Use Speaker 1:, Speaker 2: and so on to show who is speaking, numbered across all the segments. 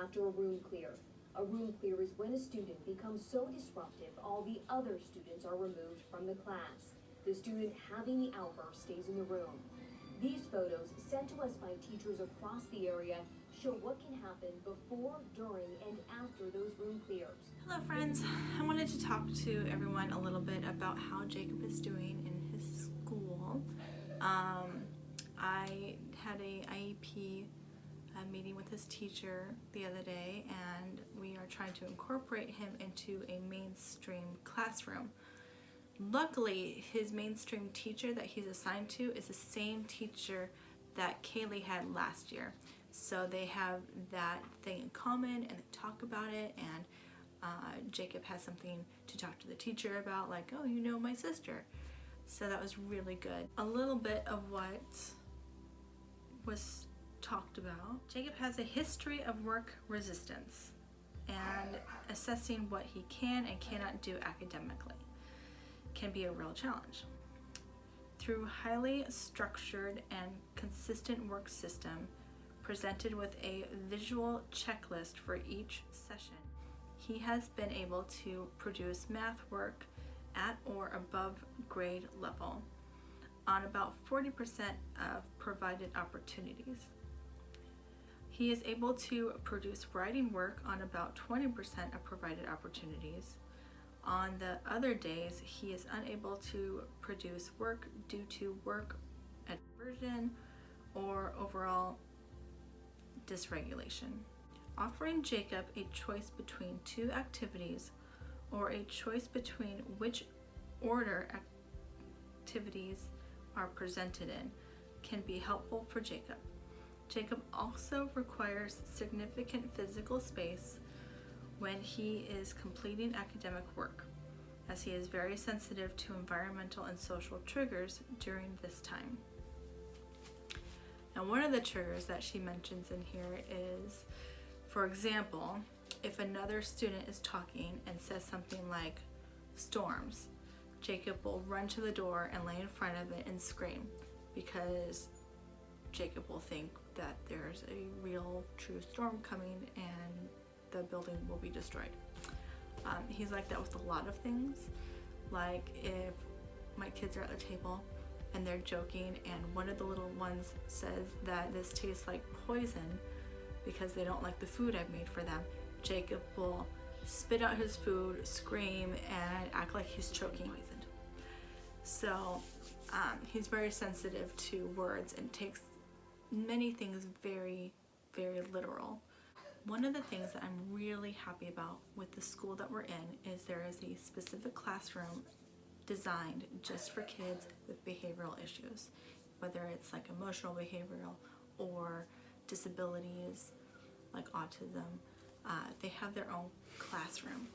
Speaker 1: after a room clear. A room clear is when a student becomes so disruptive all the other students are removed from the class. The student having the outburst stays in the room. These photos sent to us by teachers across the area show what can happen before, during, and after those room clears.
Speaker 2: Hello friends, I wanted to talk to everyone a little bit about how Jacob is doing in his school. I had a IEP meeting with his teacher the other day, and we are trying to incorporate him into a mainstream classroom. Luckily, his mainstream teacher that he's assigned to is the same teacher that Kaylee had last year. So they have that thing in common and they talk about it, and Jacob has something to talk to the teacher about, like, oh, you know my sister. So that was really good. A little bit of what was talked about. Jacob has a history of work resistance and assessing what he can and cannot do academically can be a real challenge. Through highly structured and consistent work system presented with a visual checklist for each session, he has been able to produce math work at or above grade level on about 40% of provided opportunities. He is able to produce writing work on about 20% of provided opportunities. On the other days, he is unable to produce work due to work aversion or overall dysregulation. Offering Jacob a choice between two activities or a choice between which order activities are presented in can be helpful for Jacob. Jacob also requires significant physical space when he is completing academic work, as he is very sensitive to environmental and social triggers during this time. Now, one of the triggers that she mentions in here is, for example, if another student is talking and says something like storms, Jacob will run to the door and lay in front of it and scream, because Jacob will think that there's a real true storm coming and the building will be destroyed. He's like that with a lot of things. Like if my kids are at the table and they're joking and one of the little ones says that this tastes like poison because they don't like the food I've made for them, Jacob will spit out his food, scream, and act like he's choking poisoned. So he's very sensitive to words and takes many things very, very literal. One of the things that I'm really happy about with the school that we're in is there is a specific classroom designed just for kids with behavioral issues, whether it's like emotional behavioral or disabilities like autism. They have their own classroom,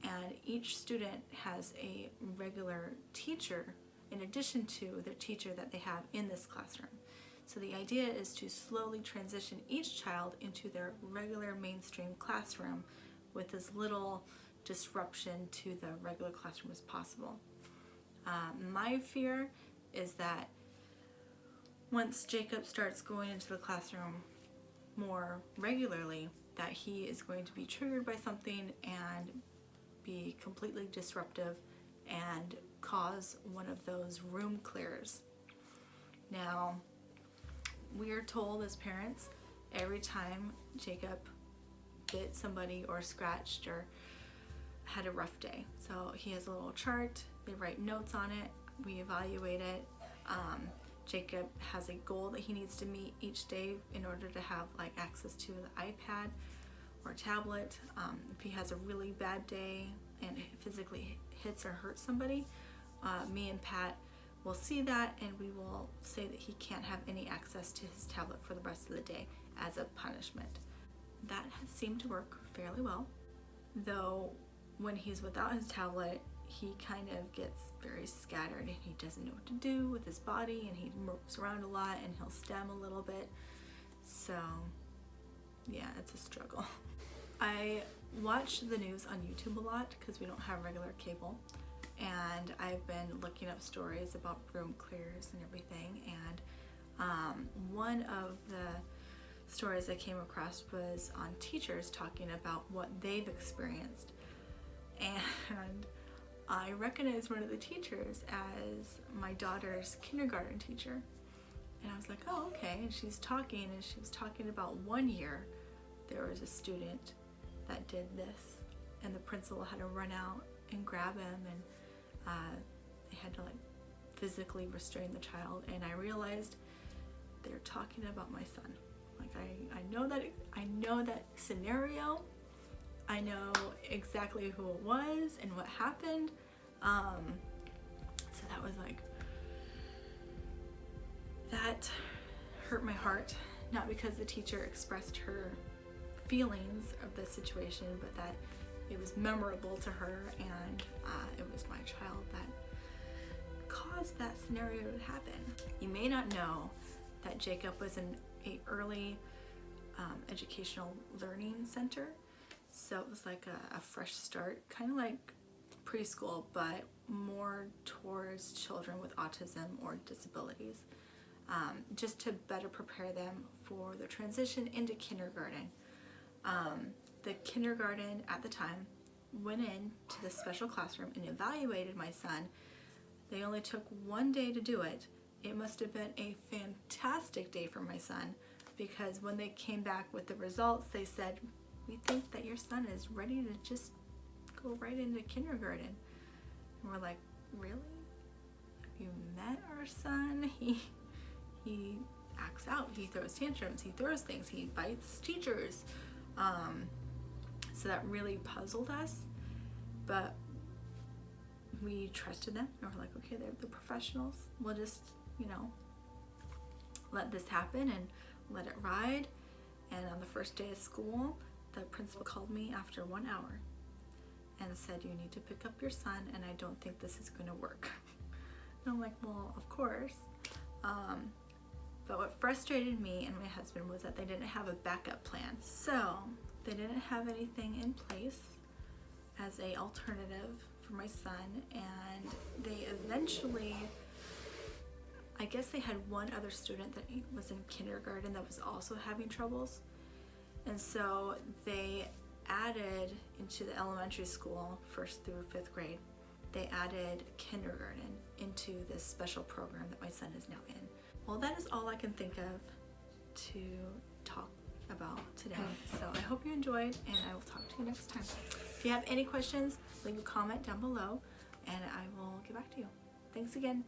Speaker 2: and each student has a regular teacher in addition to their teacher that they have in this classroom. So the idea is to slowly transition each child into their regular mainstream classroom with as little disruption to the regular classroom as possible. My fear is that once Jacob starts going into the classroom more regularly, that he is going to be triggered by something and be completely disruptive and cause one of those room clears. Now, we are told as parents, every time Jacob bit somebody or scratched or had a rough day. So he has a little chart, they write notes on it, we evaluate it. Jacob has a goal that he needs to meet each day in order to have like access to the iPad or tablet. If he has a really bad day and physically hits or hurts somebody, me and Pat will see that and we will say that he can't have any access to his tablet for the rest of the day as a punishment. That has seemed to work fairly well, though when he's without his tablet, he kind of gets very scattered and he doesn't know what to do with his body, and he moves around a lot and he'll stem a little bit. So yeah, it's a struggle. I watch the news on YouTube a lot because we don't have regular cable, and I've been looking up stories about room clears and everything, and one of the stories I came across was on teachers talking about what they've experienced. And I recognized one of the teachers as my daughter's kindergarten teacher. And I was like, oh, okay. And she was talking about one year there was a student that did this, and the principal had to run out and grab him, and they had to like physically restrain the child. And I realized they're talking about my son. Like I know that scenario. I know exactly who it was and what happened. So that was like, that hurt my heart, not because the teacher expressed her feelings of the situation, but that it was memorable to her, and it was my child that caused that scenario to happen. You may not know that Jacob was in an early educational learning center. So it was like a fresh start, kind of like preschool, but more towards children with autism or disabilities, just to better prepare them for the transition into kindergarten. The kindergarten at the time went into the special classroom and evaluated my son. They only took one day to do it. It must have been a fantastic day for my son, because when they came back with the results, they said, we think that your son is ready to just go right into kindergarten. And we're like, really? Have you met our son? He acts out, he throws tantrums, he throws things, he bites teachers. So that really puzzled us, but we trusted them, and we're like, okay, they're the professionals. We'll just, let this happen and let it ride. And on the first day of school, the principal called me after 1 hour and said, you need to pick up your son, and I don't think this is going to work. And I'm like, well, of course. But what frustrated me and my husband was that they didn't have a backup plan. So they didn't have anything in place as a alternative for my son, and they eventually, I guess they had one other student that was in kindergarten that was also having troubles. And so they added into the elementary school, 1st through 5th grade, they added kindergarten into this special program that my son is now in. Well, that is all I can think of to talk about today. So I hope you enjoyed, and I will talk to you next time. If you have any questions, leave a comment down below, and I will get back to you. Thanks again.